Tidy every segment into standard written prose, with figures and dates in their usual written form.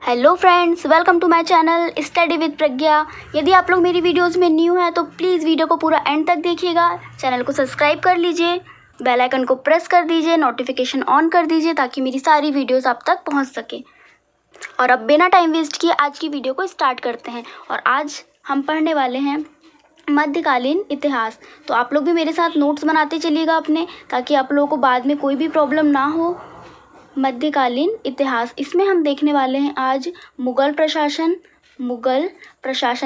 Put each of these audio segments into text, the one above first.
Hello friends, welcome to my channel study with Pragya. यदि आप लोग मेरी वीडियोस में न्यू हैं तो प्लीज़ वीडियो को पूरा एंड तक देखिएगा। चैनल को सब्सक्राइब कर लीजिए, बेल आइकन को प्रेस कर दीजिए, नोटिफिकेशन ऑन कर दीजिए ताकि मेरी सारी वीडियोस आप तक पहुंच सके। और अब बिना टाइम वेस्ट किए आज की वीडियो को स्टार्ट करते हैं। और आज हम पढ़ने वाले हैं मध्यकालीन इतिहास। तो आप लोग भी मेरे साथ नोट्स बनाते चलिएगा अपने, ताकि आप लोगों को बाद में कोई भी प्रॉब्लम ना हो। मध्यकालीन इतिहास, इसमें हम देखने वाले हैं आज मुगल प्रशासन।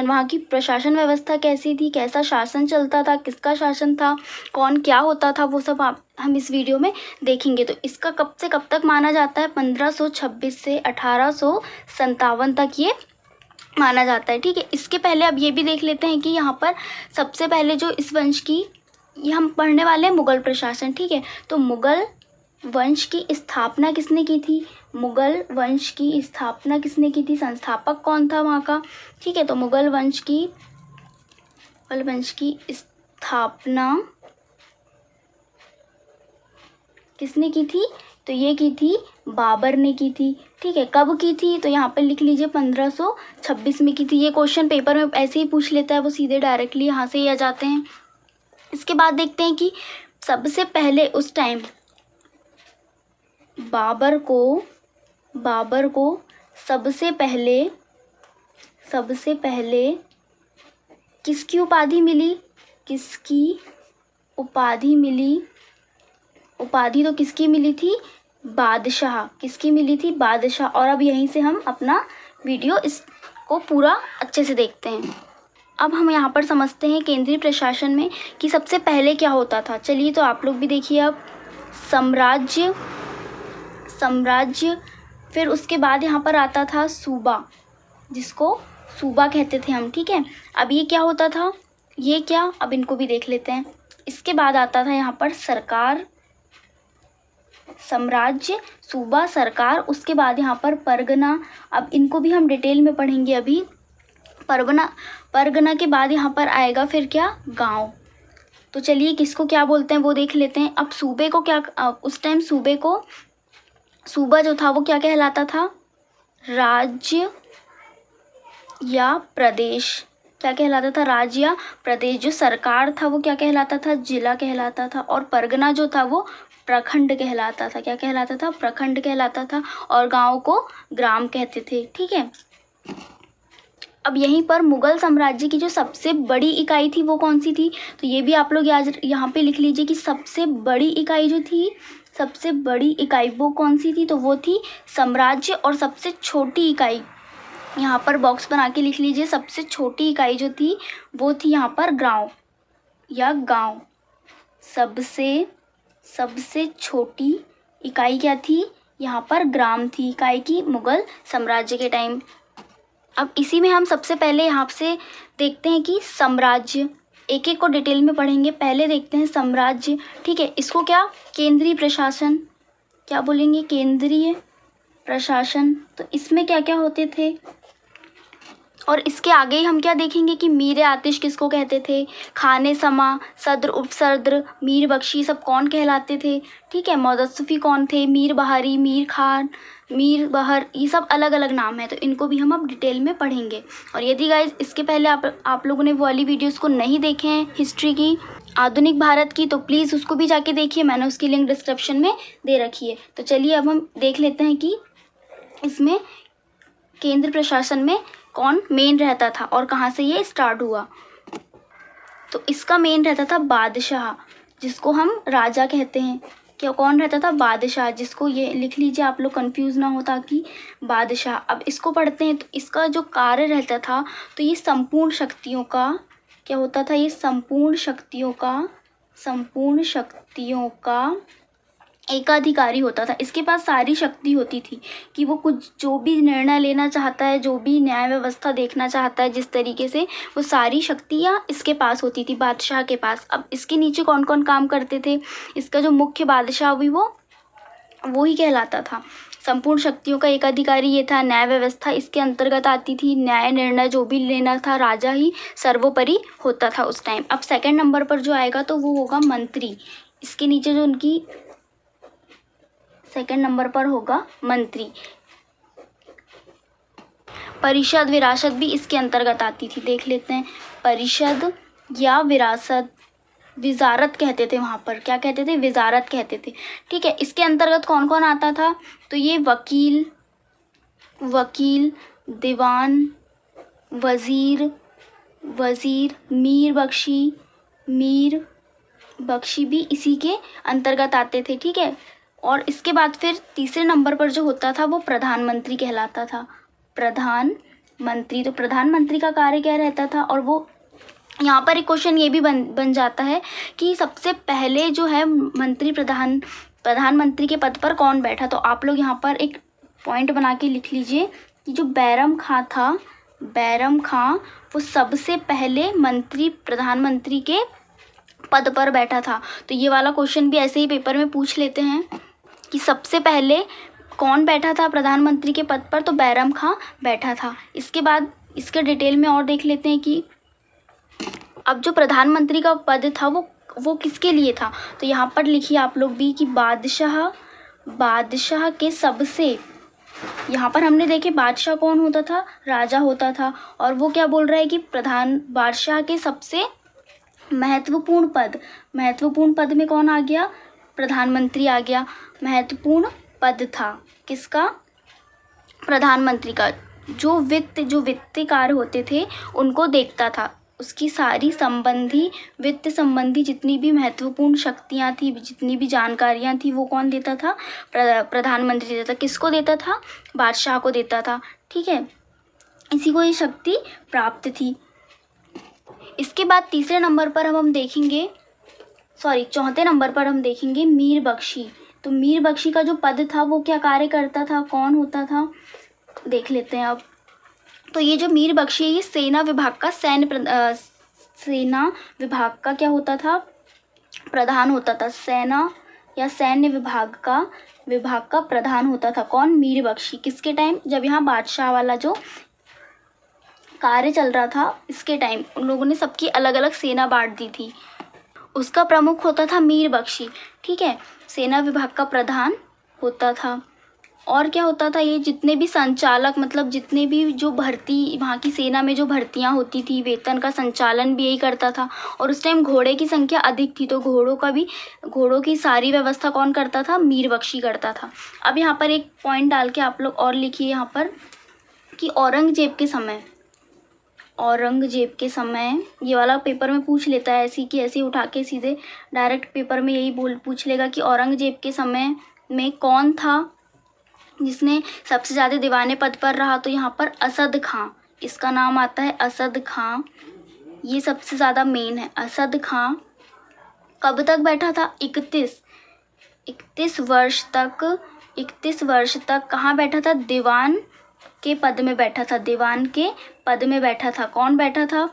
वहाँ की प्रशासन व्यवस्था कैसी थी, कैसा शासन चलता था, किसका शासन था, कौन क्या होता था, वो सब हम इस वीडियो में देखेंगे। तो इसका कब से कब तक माना जाता है? 1526 से 1857 तक ये माना जाता है। ठीक है, इसके पहले अब ये भी देख लेते हैं कि यहाँ पर सबसे पहले जो इस वंश की, ये हम पढ़ने वाले हैं मुगल प्रशासन। ठीक है, तो मुगल वंश की स्थापना किसने की थी? मुगल वंश की स्थापना किसने की थी? संस्थापक कौन था वहाँ का? ठीक है, तो मुगल वंश की स्थापना किसने की थी? तो ये की थी बाबर ने की थी। ठीक है, कब की थी? तो यहाँ पर लिख लीजिए 1526 में की थी। ये क्वेश्चन पेपर में ऐसे ही पूछ लेता है, वो सीधे डायरेक्टली यहाँ से ही आ जाते हैं। इसके बाद देखते हैं कि सबसे पहले उस टाइम बाबर को सबसे पहले किसकी उपाधि मिली? उपाधि तो किसकी मिली थी? बादशाह। किसकी मिली थी? बादशाह। और अब यहीं से हम अपना वीडियो इसको पूरा अच्छे से देखते हैं। अब हम यहाँ पर समझते हैं केंद्रीय प्रशासन में कि सबसे पहले क्या होता था। चलिए, तो आप लोग भी देखिए। अब साम्राज्य, फिर उसके बाद यहाँ पर आता था सूबा, जिसको सूबा कहते थे हम। ठीक है, अब ये क्या होता था? ये क्या, अब इनको भी देख लेते हैं। इसके बाद आता था यहाँ पर सरकार, साम्राज्य, सूबा, सरकार। उसके बाद यहाँ पर परगना। अब इनको भी हम डिटेल में पढ़ेंगे अभी। परगना के बाद यहाँ पर आएगा फिर क्या? गांव। तो चलिए, किसको क्या बोलते हैं वो देख लेते हैं। अब सूबे को क्या, उस टाइम सूबा जो था वो क्या कहलाता था? राज्य या प्रदेश। क्या कहलाता था? राज्य या प्रदेश। जो सरकार था वो क्या कहलाता था? जिला कहलाता था। और परगना जो था वो प्रखंड कहलाता था। क्या कहलाता था? प्रखंड कहलाता था। और गांव को ग्राम कहते थे। ठीक है, अब यहीं पर मुगल साम्राज्य की जो सबसे बड़ी इकाई थी वो कौन सी थी? तो ये भी आप लोग यहाँ पे लिख लीजिए कि सबसे बड़ी इकाई जो थी, सबसे बड़ी इकाई वो कौन सी थी? तो वो थी साम्राज्य। और सबसे छोटी इकाई यहाँ पर बॉक्स बना के लिख लीजिए। सबसे छोटी इकाई जो थी वो थी यहाँ पर गांव या गांव। सबसे छोटी इकाई क्या थी? यहाँ पर ग्राम थी इकाई की, मुगल साम्राज्य के टाइम। अब इसी में हम सबसे पहले यहाँ से देखते हैं कि साम्राज्य, एक एक को डिटेल में पढ़ेंगे। पहले देखते हैं साम्राज्य। ठीक है, इसको क्या? केंद्रीय प्रशासन। क्या बोलेंगे? केंद्रीय प्रशासन। तो इसमें क्या क्या होते थे? और इसके आगे ही हम क्या देखेंगे कि मीर आतिश किसको कहते थे, खाने समा, सद्र, उपसद्र, मीर बख्शी, सब कौन कहलाते थे। ठीक है, मुदस्सफी कौन थे, मीर बहारी, मीर खान, मीर बहर, ये सब अलग अलग नाम है। तो इनको भी हम अब डिटेल में पढ़ेंगे। और यदि गाइज इसके पहले आप लोगों ने वो वाली वीडियोस को नहीं देखे हैं हिस्ट्री की, आधुनिक भारत की, तो प्लीज़ उसको भी जाके देखिए। मैंने उसकी लिंक डिस्क्रिप्शन में दे रखी है। तो चलिए अब हम देख लेते हैं कि इसमें केंद्र प्रशासन में कौन मेन रहता था और कहाँ से ये स्टार्ट हुआ। तो इसका मेन रहता था बादशाह, जिसको हम राजा कहते हैं। क्या कौन रहता था? बादशाह, जिसको ये लिख लीजिए आप लोग, कंफ्यूज ना हो ताकि। बादशाह। अब इसको पढ़ते हैं। तो इसका जो कार्य रहता था, तो ये संपूर्ण शक्तियों का क्या होता था? ये संपूर्ण शक्तियों का एकाधिकारी होता था। इसके पास सारी शक्ति होती थी कि वो कुछ जो भी निर्णय लेना चाहता है, जो भी न्याय व्यवस्था देखना चाहता है जिस तरीके से, वो सारी शक्तियाँ इसके पास होती थी, बादशाह के पास। अब इसके नीचे कौन कौन काम करते थे? इसका जो मुख्य बादशाह भी वो ही कहलाता था। संपूर्ण शक्तियों का एकाधिकारी ये था। न्याय व्यवस्था इसके अंतर्गत आती थी। न्याय निर्णय जो भी लेना था, राजा ही सर्वोपरि होता था उस टाइम। अब सेकंड नंबर पर जो आएगा तो वो होगा मंत्री। इसके नीचे जो उनकी सेकंड नंबर पर होगा मंत्री। परिषद विरासत भी इसके अंतर्गत आती थी। देख लेते हैं, परिषद या विरासत, विजारत कहते थे वहाँ पर, क्या कहते थे, विजारत कहते थे। ठीक है, इसके अंतर्गत कौन कौन आता था, तो ये वकील, दीवान, वजीर, मीर बख्शी भी इसी के अंतर्गत आते थे। ठीक है, और इसके बाद फिर तीसरे नंबर पर जो होता था वो प्रधानमंत्री कहलाता था। प्रधानमंत्री, तो प्रधानमंत्री का कार्य क्या रहता था, और वो यहाँ पर एक क्वेश्चन ये भी बन जाता है कि सबसे पहले जो है प्रधानमंत्री के पद पर कौन बैठा। तो आप लोग यहाँ पर एक पॉइंट बना के लिख लीजिए कि जो बैरम खां वो सबसे पहले प्रधानमंत्री के पद पर बैठा था। तो ये वाला क्वेश्चन भी ऐसे ही पेपर में पूछ लेते हैं कि सबसे पहले कौन बैठा था प्रधानमंत्री के पद पर, तो बैरम खां बैठा था। इसके बाद इसके डिटेल में और देख लेते हैं कि अब जो प्रधानमंत्री का पद था वो किसके लिए था। तो यहाँ पर लिखिए आप लोग भी कि बादशाह के सबसे, यहाँ पर हमने देखे बादशाह कौन होता था, राजा होता था, और वो क्या बोल रहा है कि बादशाह के सबसे महत्वपूर्ण पद में कौन आ गया, प्रधानमंत्री आ गया। महत्वपूर्ण पद था किसका, प्रधानमंत्री का। जो वित्त कार्य होते थे उनको देखता था, उसकी सारी वित्त संबंधी जितनी भी महत्वपूर्ण शक्तियाँ थी, जितनी भी जानकारियाँ थी, वो कौन देता था, प्रधानमंत्री देता था। किसको देता था, बादशाह को देता था। ठीक है, इसी को ये शक्ति प्राप्त थी। इसके बाद चौथे नंबर पर हम देखेंगे मीर बख्शी। तो मीर बख्शी का जो पद था वो क्या कार्य करता था, कौन होता था, देख लेते हैं अब। तो ये जो मीर बख्शी है ये सेना विभाग का क्या होता था, प्रधान होता था। सेना या सैन्य विभाग का प्रधान होता था कौन, मीर बख्शी। किसके टाइम, जब यहाँ बादशाह वाला जो कार्य चल रहा था इसके टाइम उन लोगों ने सबकी अलग अलग सेना बांट दी थी। उसका प्रमुख होता था मीर बख्शी। ठीक है, सेना विभाग का प्रधान होता था। और क्या होता था, ये जितने भी संचालक, मतलब जितने भी जो भर्ती वहाँ की सेना में जो भर्तियाँ होती थी, वेतन का संचालन भी यही करता था। और उस टाइम घोड़े की संख्या अधिक थी, तो घोड़ों की सारी व्यवस्था कौन करता था, मीर बख्शी करता था। अब यहाँ पर एक पॉइंट डाल के आप लोग और लिखिए यहाँ पर कि औरंगजेब के समय, ये वाला पेपर में पूछ लेता है ऐसी कि ऐसे उठा के सीधे डायरेक्ट पेपर में यही पूछ लेगा कि औरंगजेब के समय में कौन था जिसने सबसे ज़्यादा दीवाने पद पर रहा। तो यहाँ पर असद खां, इसका नाम आता है असद खां, ये सबसे ज़्यादा मेन है। असद खां कब तक बैठा था, 31 वर्ष तक कहाँ बैठा था, दीवान के पद में बैठा था। कौन बैठा था,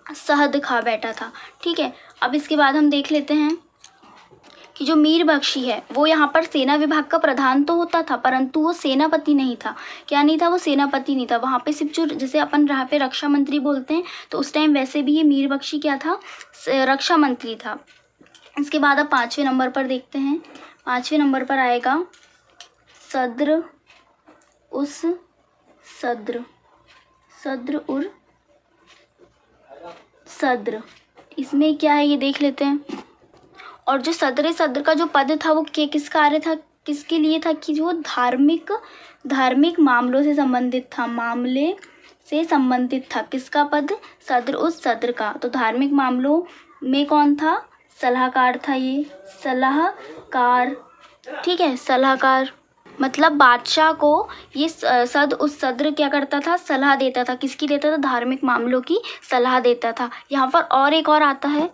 असद खां बैठा था। ठीक है, अब इसके बाद हम देख लेते हैं कि जो मीर बख्शी है वो यहाँ पर सेना विभाग का प्रधान तो होता था, परंतु वो सेनापति नहीं था। क्या नहीं था, वो सेनापति नहीं था। वहाँ पे सिर्फ जो, जैसे अपन यहाँ पे रक्षा मंत्री बोलते हैं, तो उस टाइम वैसे भी ये मीर बख्शी क्या था, रक्षा मंत्री था। इसके बाद अब 5वें नंबर पर देखते हैं। 5वें नंबर पर आएगा सद्र। इसमें क्या है ये देख लेते हैं। और जो सद्र का जो पद था वो किसके लिए था, कि जो धार्मिक मामलों से संबंधित था। किसका पद, सद्र का। तो धार्मिक मामलों में कौन था, सलाहकार था ये, सलाहकार। ठीक है, सलाहकार मतलब बादशाह को ये सद्र क्या करता था, सलाह देता था। किसकी देता था, धार्मिक मामलों की सलाह देता था। यहाँ पर और एक और आता है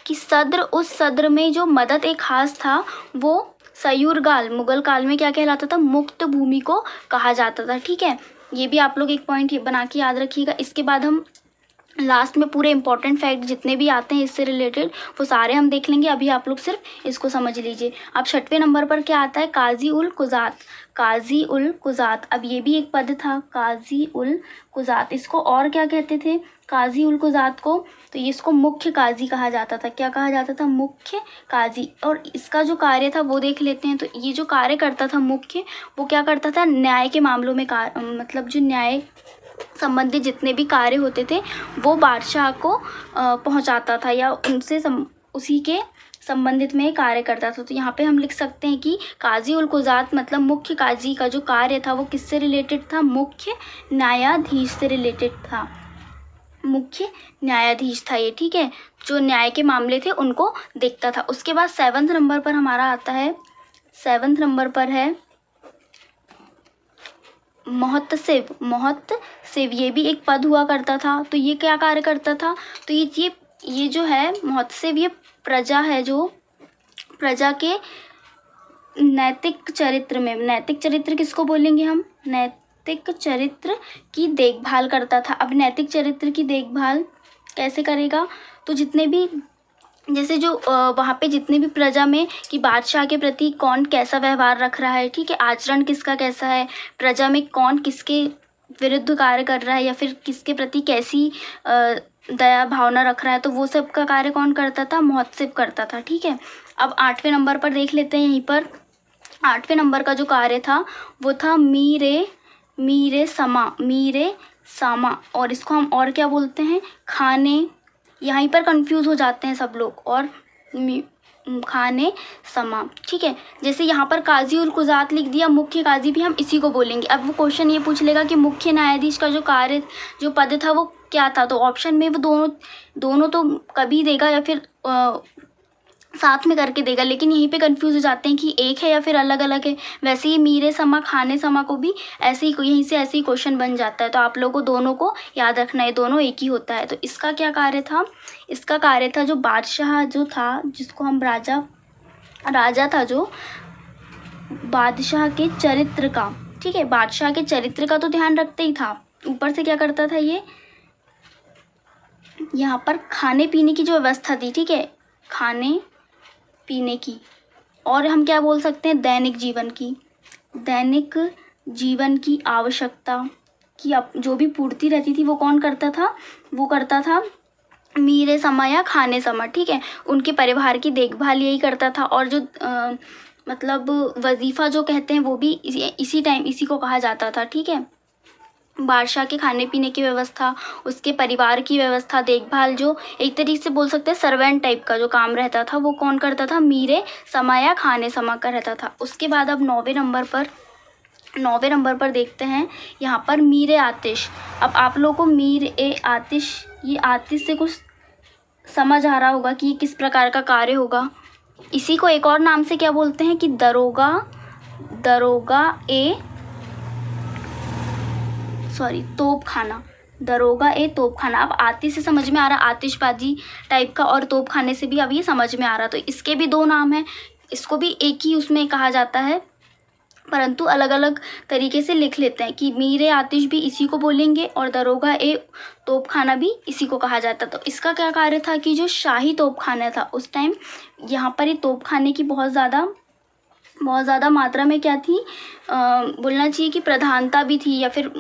कि सद्र में जो मदद एक खास था वो सयूरगाल, मुगल काल में क्या कहलाता था, मुक्त भूमि को कहा जाता था। ठीक है, ये भी आप लोग एक पॉइंट बना के याद रखिएगा। इसके बाद हम लास्ट में पूरे इंपॉर्टेंट फैक्ट जितने भी आते हैं इससे रिलेटेड वो सारे हम देख लेंगे। अभी आप लोग सिर्फ इसको समझ लीजिए। अब 6वें नंबर पर क्या आता है, काजी उल कुज़ात। काजी उल कुज़ात, अब ये भी एक पद था, काजी उल कुज़ात। इसको और क्या कहते थे काजी उल कुज़ात को, तो ये इसको मुख्य काजी कहा जाता था। क्या कहा जाता था, मुख्य काजी। और इसका जो कार्य था वो देख लेते हैं। तो ये जो कार्य करता था मुख्य, वो क्या करता था, न्याय के मामलों में मतलब जो न्याय संबंधित जितने भी कार्य होते थे वो बादशाह को पहुंचाता था या उनसे उसी के संबंधित में कार्य करता था। तो यहाँ पे हम लिख सकते हैं कि काजी उल कुज़ात मतलब मुख्य काजी का जो कार्य था वो किससे रिलेटेड था, मुख्य न्यायाधीश से रिलेटेड था। मुख्य न्यायाधीश था ये, ठीक है, जो न्याय के मामले थे उनको देखता था। उसके बाद 7वें नंबर पर हमारा आता है, 7वें नंबर पर है मोहतसिब। मोहतसिब ये भी एक पद हुआ करता था। तो ये क्या कार्य करता था, तो ये जो है मोहतसिब, ये प्रजा है, जो प्रजा के नैतिक चरित्र में, नैतिक चरित्र किसको बोलेंगे हम, नैतिक चरित्र की देखभाल करता था। अब नैतिक चरित्र की देखभाल कैसे करेगा, तो जितने भी जैसे जो वहाँ पे जितने भी प्रजा में कि बादशाह के प्रति कौन कैसा व्यवहार रख रहा है, ठीक है, आचरण किसका कैसा है, प्रजा में कौन किसके विरुद्ध कार्य कर रहा है या फिर किसके प्रति कैसी दया भावना रख रहा है, तो वो सब का कार्य कौन करता था, मोहतसिब करता था, ठीक है। अब 8वें नंबर पर देख लेते हैं। यहीं पर 8वें नंबर का जो कार्य था वो था मीरे सामा। और इसको हम और क्या बोलते हैं, खाने, यहीं पर कंफ्यूज हो जाते हैं सब लोग, और खाने समा, ठीक है। जैसे यहाँ पर काजी उल कुज़ात लिख दिया, मुख्य काजी भी हम इसी को बोलेंगे। अब वो क्वेश्चन ये पूछ लेगा कि मुख्य न्यायाधीश का जो कार्य जो पद था वो क्या था, तो ऑप्शन में वो दोनों तो कभी देगा या फिर साथ में करके देगा, लेकिन यहीं पे कंफ्यूज हो जाते हैं कि एक है या फिर अलग अलग है। वैसे ही मीरे समा खाने समा को भी ऐसे ही यहीं से ऐसे ही क्वेश्चन बन जाता है। तो आप लोगों को दोनों को याद रखना है, दोनों एक ही होता है। तो इसका क्या कार्य था, इसका कार्य था जो बादशाह जो था, जिसको हम राजा था, जो बादशाह के चरित्र का, ठीक है, बादशाह के चरित्र का तो ध्यान रखते ही था, ऊपर से क्या करता था, ये यहाँ पर खाने पीने की जो व्यवस्था थी, ठीक है, खाने पीने की, और हम क्या बोल सकते हैं, दैनिक जीवन की आवश्यकता की जो भी पूर्ति रहती थी वो कौन करता था, वो करता था मीरे समा या खाने समा, ठीक है। उनके परिवार की देखभाल यही करता था। और जो मतलब वजीफ़ा जो कहते हैं वो भी इसी को कहा जाता था, ठीक है। बादशाह के खाने पीने की व्यवस्था, उसके परिवार की व्यवस्था, देखभाल, जो एक तरीके से बोल सकते हैं सर्वेंट टाइप का जो काम रहता था वो कौन करता था, मीरे समा या खाने समा का रहता था। उसके बाद अब 9वें नंबर पर देखते हैं, यहाँ पर मीरे आतिश। अब आप लोगों को मीरे आतिश, ये आतिश से कुछ समझ आ रहा होगा कि किस प्रकार का कार्य होगा। इसी को एक और नाम से क्या बोलते हैं कि तोपखाना, दरोगा ए तोपखाना। अब आतिश से समझ में आ रहा, आतिशबाजी टाइप का, और तोपखाने से भी अब ये समझ में आ रहा। तो इसके भी दो नाम हैं, इसको भी एक ही उसमें कहा जाता है, परंतु अलग अलग तरीके से लिख लेते हैं कि मीरे आतिश भी इसी को बोलेंगे और दरोगा ए तोपखाना भी इसी को कहा जाता। तो इसका क्या कार्य था कि जो शाही तोपखाना था उस टाइम, यहाँ पर ये तोपखाने की बहुत ज़्यादा मात्रा में क्या थी, बोलना चाहिए कि प्रधानता भी थी, या फिर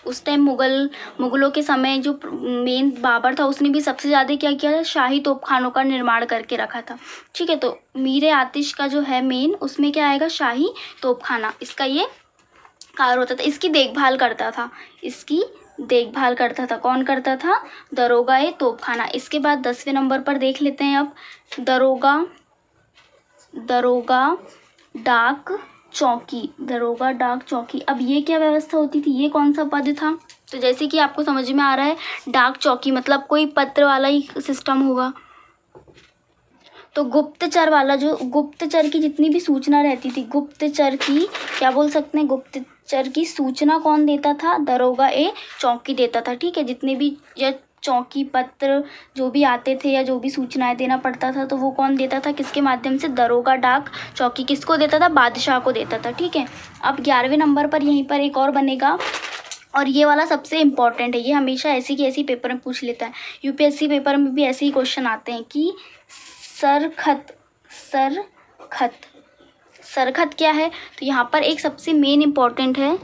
उस टाइम मुगलों के समय जो मेन बाबर था उसने भी सबसे ज़्यादा क्या किया, शाही तोपखानों का निर्माण करके रखा था, ठीक है। तो मीरे आतिश का जो है मेन, उसमें क्या आएगा, शाही तोपखाना, इसका ये कार्य होता था। इसकी देखभाल करता था, कौन करता था, दरोगा ए तोपखाना। इसके बाद 10वें नंबर पर देख लेते हैं अब, दरोगा डाक चौकी। अब ये क्या व्यवस्था होती थी, ये कौन सा पद था, तो जैसे कि आपको समझ में आ रहा है, डाक चौकी मतलब कोई पत्र वाला ही सिस्टम होगा। तो गुप्तचर की जितनी भी सूचना रहती थी, गुप्तचर की क्या बोल सकते हैं, गुप्तचर की सूचना कौन देता था, दरोगा ए चौकी देता था, ठीक है। जितने भी चौकी पत्र जो भी आते थे या जो भी सूचनाएं देना पड़ता था तो वो कौन देता था, किसके माध्यम से, दरोगा डाक चौकी किसको देता था, बादशाह को देता था, ठीक है। अब 11वें नंबर पर यहीं पर एक और बनेगा, और ये वाला सबसे इम्पॉर्टेंट है, ये हमेशा ऐसी की ऐसी पेपर में पूछ लेता है। यूपीएससी पेपर में भी ऐसे ही क्वेश्चन आते हैं कि सरखत सरखत क्या है। तो यहाँ पर एक सबसे मेन इम्पॉर्टेंट है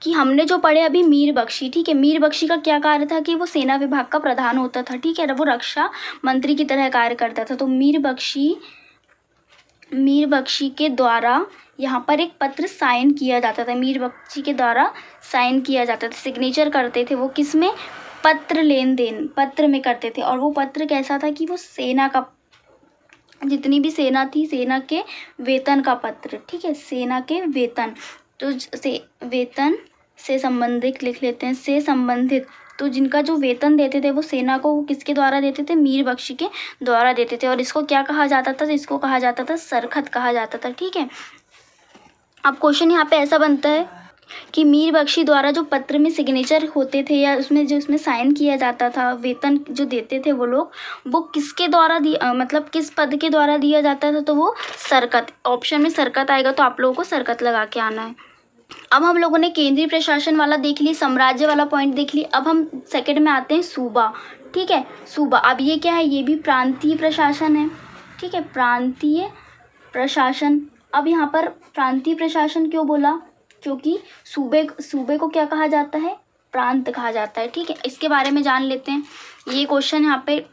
कि हमने जो पढ़े अभी मीर बख्शी, ठीक है, मीर बख्शी का क्या कार्य था कि वो सेना विभाग का प्रधान होता था, ठीक है, वो रक्षा मंत्री की तरह कार्य करता था। तो मीर बख्शी के द्वारा यहाँ पर एक पत्र साइन किया जाता था, मीर बख्शी के द्वारा साइन किया जाता था, सिग्नेचर करते थे वो किस में, पत्र लेन देन पत्र में करते थे। और वो पत्र कैसा था कि वो सेना का, जितनी भी सेना थी, सेना के वेतन का पत्र, ठीक है, सेना के वेतन, तो वेतन से संबंधित लिख लेते हैं, से संबंधित, तो जिनका जो वेतन देते थे वो सेना को, वो किसके द्वारा देते थे, मीर बख्शी के द्वारा देते थे। और इसको क्या कहा जाता था, इसको कहा जाता था सरखत कहा जाता था, ठीक है। अब क्वेश्चन यहाँ पे ऐसा बनता है कि मीर बख्शी द्वारा जो पत्र में सिग्नेचर होते थे या उसमें साइन किया जाता था, वेतन जो देते थे वो लोग, वो किसके द्वारा मतलब किस पद के द्वारा दिया जाता था, तो वो सरकत, ऑप्शन में सरकत आएगा तो आप लोगों को सरकत लगा के आना है। अब हम लोगों ने केंद्रीय प्रशासन वाला देख ली, साम्राज्य वाला पॉइंट देख ली। अब हम सेकंड में आते हैं सूबा, ठीक है, सूबा। अब ये क्या है, ये भी प्रांतीय प्रशासन है, ठीक है, प्रांतीय प्रशासन। अब यहाँ पर प्रांतीय प्रशासन क्यों बोला, क्योंकि सूबे को क्या कहा जाता है, प्रांत कहा जाता है, ठीक है। इसके बारे में जान लेते हैं। ये क्वेश्चन यहाँ पे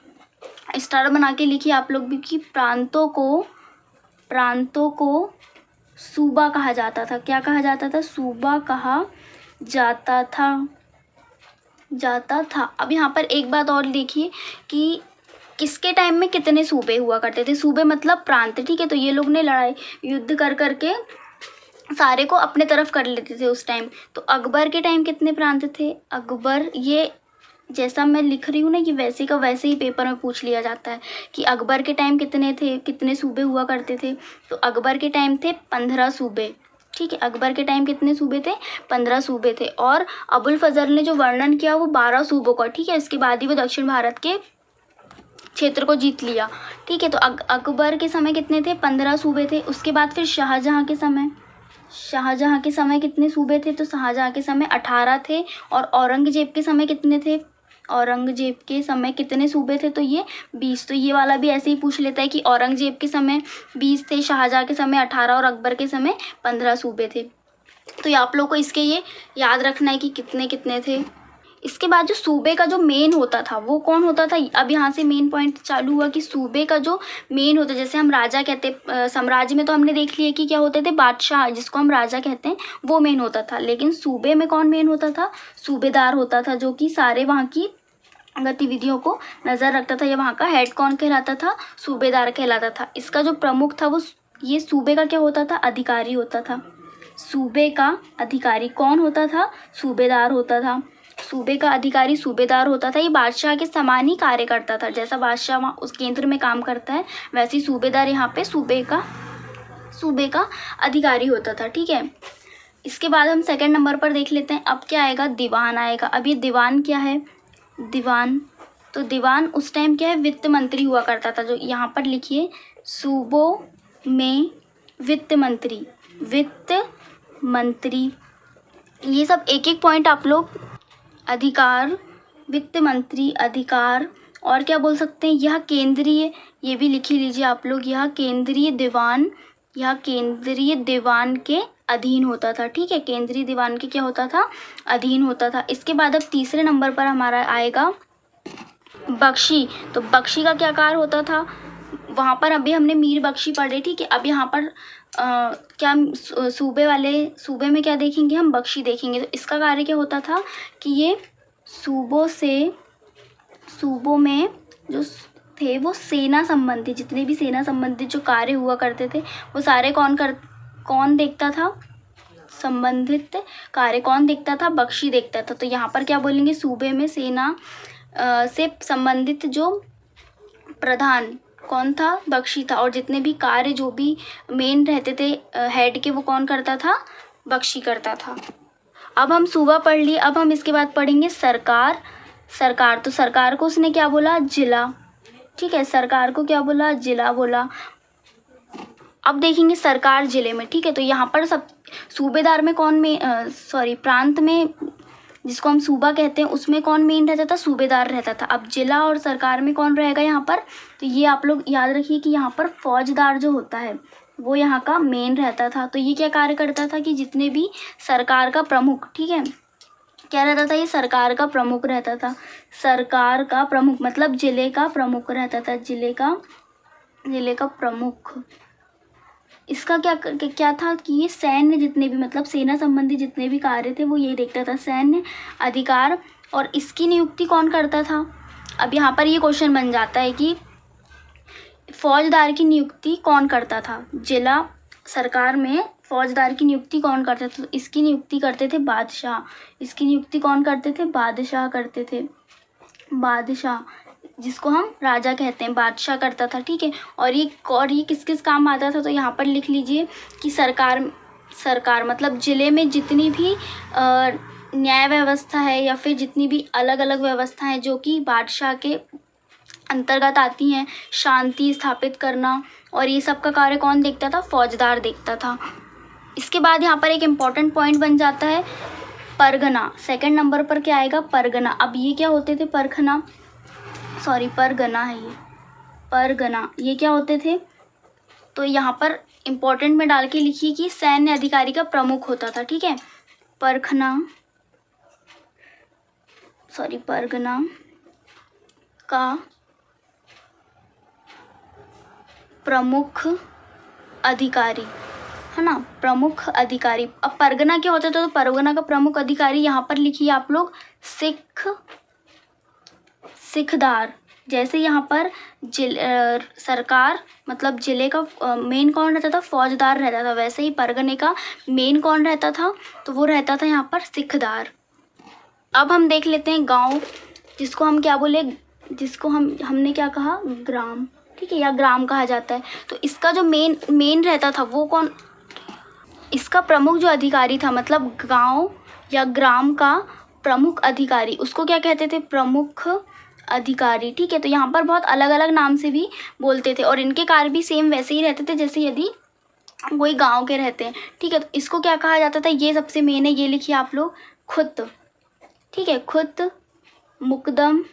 स्टार बना के लिखिए आप लोग भी कि प्रांतों को सूबा कहा जाता था। क्या कहा जाता था, सूबा कहा जाता था। अब यहाँ पर एक बात और देखिए कि किसके टाइम में कितने सूबे हुआ करते थे, सूबे मतलब प्रांत, ठीक है। तो ये लोग ने लड़ाई युद्ध कर करके सारे को अपने तरफ कर लेते थे उस टाइम। तो अकबर के टाइम कितने प्रांत थे, अकबर, ये जैसा मैं लिख रही हूँ ना, ये वैसे का वैसे ही पेपर में पूछ लिया जाता है कि अकबर के टाइम कितने थे, कितने सूबे हुआ करते थे। तो अकबर के टाइम थे 15 सूबे, ठीक है, अकबर के टाइम कितने सूबे थे, 15 सूबे थे। और अबुल फजल ने जो वर्णन किया वो 12 सूबों का, ठीक है। इसके बाद ही वो दक्षिण भारत के क्षेत्र को जीत लिया, ठीक है। तो अकबर के समय कितने थे, 15 सूबे थे। उसके बाद फिर शाहजहाँ के समय कितने सूबे थे, तो शाहजहाँ के समय 18 थे। और औरंगजेब के समय कितने थे, औरंगजेब के समय कितने सूबे थे, तो ये 20। तो ये वाला भी ऐसे ही पूछ लेता है कि औरंगजेब के समय 20 थे, शाहजहाँ के समय 18 और अकबर के समय 15 सूबे थे। तो ये आप लोग को इसके ये याद रखना है कि कितने कितने थे। इसके बाद जो सूबे का जो मेन होता था वो कौन होता था, अब यहाँ से मेन पॉइंट चालू हुआ कि सूबे का जो मेन होता, जैसे हम राजा कहते, साम्राज्य में तो हमने देख लिया कि क्या होते थे, बादशाह जिसको हम राजा कहते हैं वो मेन होता था। लेकिन सूबे में कौन मेन होता था, सूबेदार होता था, जो कि सारे वहाँ की गतिविधियों को नज़र रखता था। या वहाँ का हेड कौन कहलाता था, सूबेदार कहलाता था। इसका जो प्रमुख था वो, ये सूबे का क्या होता था, अधिकारी होता था। सूबे का अधिकारी कौन होता था, सूबेदार होता था। सूबे का अधिकारी सूबेदार होता था। ये बादशाह के समान ही कार्य करता था, जैसा बादशाह वहाँ उस केंद्र में काम करता है वैसे ही सूबेदार यहाँ पे सूबे का अधिकारी होता था, ठीक है। इसके बाद हम सेकंड नंबर पर देख लेते हैं। अब क्या आएगा, दीवान आएगा। अब ये दीवान क्या है, दीवान, तो दीवान उस टाइम क्या है, वित्त मंत्री हुआ करता था। जो यहाँ पर लिखिए, सूबों में वित्त मंत्री, ये सब एक एक पॉइंट आप लोग, अधिकार, वित्त मंत्री, अधिकार, और क्या बोल सकते हैं, यह केंद्रीय, ये भी लिख ही लीजिए आप लोग, यह केंद्रीय दीवान के अधीन होता था, ठीक है, केंद्रीय दीवान के क्या होता था, अधीन होता था। इसके बाद अब तीसरे नंबर पर हमारा आएगा बख्शी। तो बख्शी का क्या कार्य होता था, वहाँ पर अभी हमने मीर बख्शी पढ़े, ठीक है। अब यहाँ पर क्या सूबे में क्या देखेंगे हम, बख्शी देखेंगे। तो इसका कार्य क्या होता था कि ये सूबों में जो थे वो सेना संबंधी, जितने भी सेना संबंधित जो कार्य हुआ करते थे वो सारे कौन देखता था, संबंधित कार्य कौन देखता था, बख्शी देखता था। तो यहाँ पर क्या बोलेंगे, सूबे में सेना से संबंधित जो प्रधान कौन था, बख्शी था। और जितने भी कार्य जो भी मेन रहते थे हेड के, वो कौन करता था, बख्शी करता था। अब हम सूबा पढ़ लिए। अब हम इसके बाद पढ़ेंगे सरकार। तो सरकार को उसने क्या बोला, जिला, ठीक है, सरकार को क्या बोला, जिला बोला। अब देखेंगे सरकार जिले में, ठीक है। तो यहाँ पर सब सूबेदार में प्रांत में जिसको हम सूबा कहते हैं, उसमें कौन मेन रहता था? सूबेदार रहता था। अब जिला और सरकार में कौन रहेगा यहाँ पर? तो ये आप लोग याद रखिए कि यहाँ पर फौजदार जो होता है वो यहाँ का मेन रहता था। तो ये क्या कार्य करता था कि जितने भी सरकार का प्रमुख, ठीक है, क्या रहता था? ये सरकार का प्रमुख रहता था। सरकार का प्रमुख मतलब जिले का प्रमुख रहता था। जिले का प्रमुख। इसका क्या था कि ये सैन्य जितने भी मतलब सेना संबंधी जितने भी कार्य थे वो ये देखता था, सैन्य अधिकार। और इसकी नियुक्ति कौन करता था? अब यहाँ पर ये क्वेश्चन बन जाता है कि फौजदार की नियुक्ति कौन करता था? जिला सरकार में फौजदार की नियुक्ति कौन करता था? तो इसकी नियुक्ति करते थे बादशाह। इसकी नियुक्ति कौन करते थे? बादशाह करते थे। बादशाह, जिसको हम राजा कहते हैं, बादशाह करता था, ठीक है। और ये किस किस काम आता था? तो यहाँ पर लिख लीजिए कि सरकार मतलब जिले में जितनी भी न्याय व्यवस्था है या फिर जितनी भी अलग अलग व्यवस्थाएं जो कि बादशाह के अंतर्गत आती हैं, शांति स्थापित करना और ये सब का कार्य कौन देखता था? फौजदार देखता था। इसके बाद यहाँ पर एक इम्पॉर्टेंट पॉइंट बन जाता है परगना। सेकंड नंबर पर क्या आएगा? परगना। अब ये क्या होते थे? परगना है ये। परगना ये क्या होते थे? तो यहाँ पर इम्पोर्टेंट में डाल के लिखिए कि सैन्य अधिकारी का प्रमुख होता था, ठीक है। परगना का प्रमुख अधिकारी है ना, प्रमुख अधिकारी। अब परगना क्या होता था? तो परगना का प्रमुख अधिकारी यहाँ पर लिखिए आप लोग सिखदार। जैसे यहाँ पर सरकार मतलब जिले का मेन कौन रहता था? फौजदार रहता था। वैसे ही परगने का मेन कौन रहता था? तो वो रहता था यहाँ पर सिखदार। अब हम देख लेते हैं गांव, जिसको हम क्या बोले? जिसको हमने क्या कहा? ग्राम, ठीक है, या ग्राम कहा जाता है। तो इसका जो मेन रहता था वो कौन? इसका प्रमुख जो अधिकारी था मतलब गांव या ग्राम का प्रमुख अधिकारी, उसको क्या कहते थे? प्रमुख अधिकारी, ठीक है। तो यहाँ पर बहुत अलग अलग नाम से भी बोलते थे और इनके कार्य भी सेम वैसे ही रहते थे जैसे यदि कोई गांव के रहते हैं, ठीक है। तो इसको क्या कहा जाता था? ये सबसे मेन है, ये लिखिए आप लोग, खुत, ठीक है। खुत, मुकदम,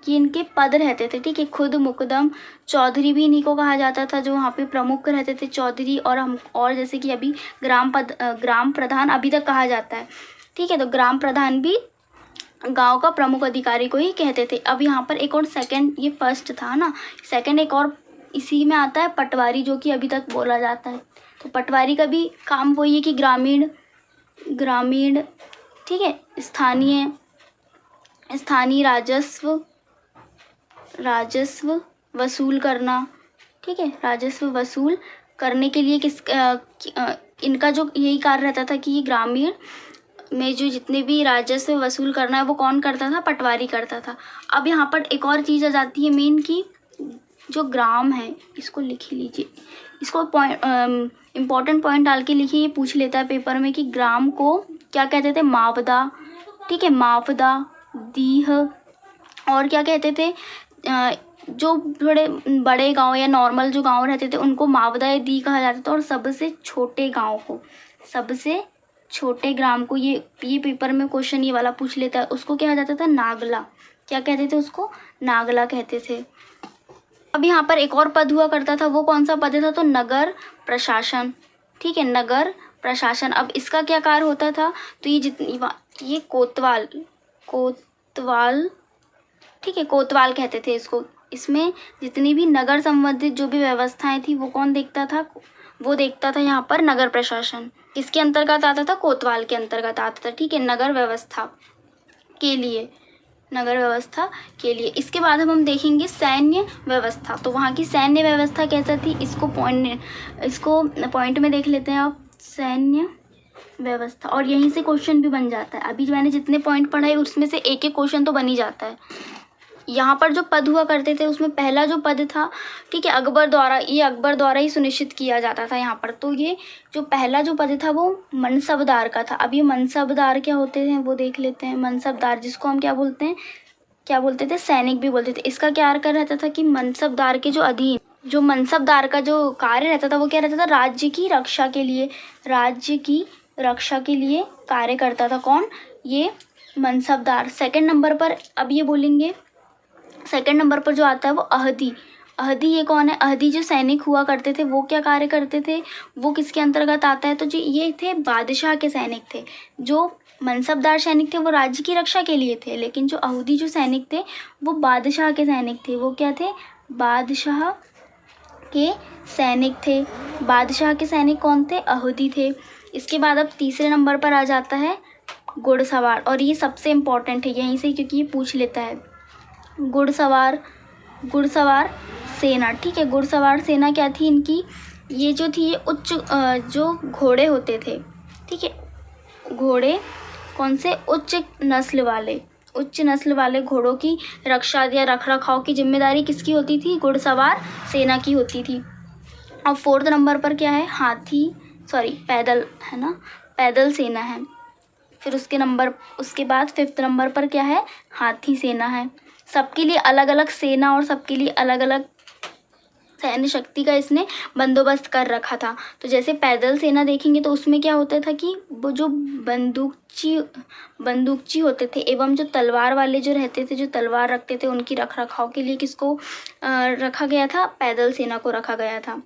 ये इनके पद रहते थे, ठीक है। खुद, मुकदम, चौधरी भी इन्हीं को कहा जाता था जो वहाँ पे प्रमुख रहते थे, चौधरी। और जैसे कि अभी ग्राम प्रधान अभी तक कहा जाता है, ठीक है। तो ग्राम प्रधान भी गांव का प्रमुख अधिकारी को ही कहते थे। अब यहाँ पर एक और सेकंड, ये फर्स्ट था ना, सेकंड एक और इसी में आता है पटवारी, जो कि अभी तक बोला जाता है। तो पटवारी का भी काम वही है कि ग्रामीण, ठीक है, स्थानीय राजस्व वसूल करना, ठीक है। राजस्व वसूल करने के लिए इनका जो यही कार्य रहता था कि ग्रामीण में जो जितने भी राजस्व वसूल करना है वो कौन करता था? पटवारी करता था। अब यहाँ पर एक और चीज़ आ जाती है मेन की जो ग्राम है, इसको लिख लीजिए, इसको इम्पोर्टेंट पॉइंट डाल के लिखिए, ये पूछ लेता है पेपर में कि ग्राम को क्या कहते थे? मावदा, ठीक है, मावदा, दीह, और क्या कहते थे? जो थोड़े बड़े गांव या नॉर्मल जो गांव रहते थे उनको मावदा या दी कहा जाता था। और सबसे छोटे गांव को, सबसे छोटे ग्राम को, ये पेपर में क्वेश्चन ये वाला पूछ लेता है, उसको क्या कहा जाता था? नागला। क्या कहते थे उसको? नागला कहते थे। अब यहाँ पर एक और पद हुआ करता था, वो कौन सा पद था? तो नगर प्रशासन, ठीक है, नगर प्रशासन। अब इसका क्या कार्य होता था? तो ये कोतवाल, ठीक है, कोतवाल कहते थे इसको। इसमें जितनी भी नगर संबंधित जो भी व्यवस्थाएं थी वो कौन देखता था? वो देखता था यहाँ पर नगर प्रशासन। किसके अंतर्गत आता था? कोतवाल के अंतर्गत आता था, ठीक है, नगर व्यवस्था के लिए। इसके बाद हम देखेंगे सैन्य व्यवस्था। तो वहाँ की सैन्य व्यवस्था कैसा थी? इसको पॉइंट में देख लेते हैं आप, सैन्य व्यवस्था। और यहीं से क्वेश्चन भी बन जाता है। अभी मैंने जितने पॉइंट पढ़ाए उसमें से एक एक क्वेश्चन तो बन ही जाता है। यहाँ पर जो पद हुआ करते थे उसमें पहला जो पद था, ठीक है, अकबर द्वारा ही सुनिश्चित किया जाता था यहाँ पर। तो ये जो पहला जो पद था वो मनसबदार का था। अब ये मनसबदार क्या होते हैं वो देख लेते हैं। मनसबदार, जिसको हम क्या बोलते थे? सैनिक भी बोलते थे। इसका क्या कार्य रहता था कि मनसबदार के जो अधीन, जो मनसबदार का जो कार्य रहता था वो क्या रहता था? राज्य की रक्षा के लिए कार्य करता था। कौन? ये मनसबदार। सेकंड नंबर पर अब ये बोलेंगे, सेकंड नंबर पर जो आता है वो अहदी। अहदी ये कौन है? अहदी जो सैनिक हुआ करते थे वो क्या कार्य करते थे, वो किसके अंतर्गत आता है? तो जो ये थे बादशाह के सैनिक थे। जो मनसबदार सैनिक थे वो राज्य की रक्षा के लिए थे, लेकिन जो अहदी जो सैनिक थे वो बादशाह के सैनिक थे। वो क्या थे? बादशाह के सैनिक थे। बादशाह के सैनिक कौन थे? अहदी थे। इसके बाद अब तीसरे नंबर पर आ जाता है घुड़सवार, और ये सबसे इम्पोर्टेंट है यहीं से, क्योंकि ये पूछ लेता है। घुड़सवार, घुड़सवार सेना, ठीक है। घुड़सवार सेना क्या थी इनकी? ये जो थी ये उच्च जो घोड़े होते थे, ठीक है। घोड़े कौन से? उच्च नस्ल वाले, उच्च नस्ल वाले घोड़ों की रक्षा या रख रखाव की जिम्मेदारी किसकी होती थी? घुड़सवार सेना की होती थी। अब फोर्थ नंबर पर क्या है? पैदल, है ना, पैदल सेना है। फिर उसके बाद फिफ्थ नंबर पर क्या है? हाथी सेना है। सबके लिए अलग अलग सेना और सबके लिए अलग अलग सैन्य शक्ति का इसने बंदोबस्त कर रखा था। तो जैसे पैदल सेना देखेंगे तो उसमें क्या होता था कि वो जो बंदूकची होते थे एवं जो तलवार वाले जो रहते थे, जो तलवार रखते थे, उनकी रख रखाव के लिए किसको रखा गया था? पैदल सेना को रखा गया था,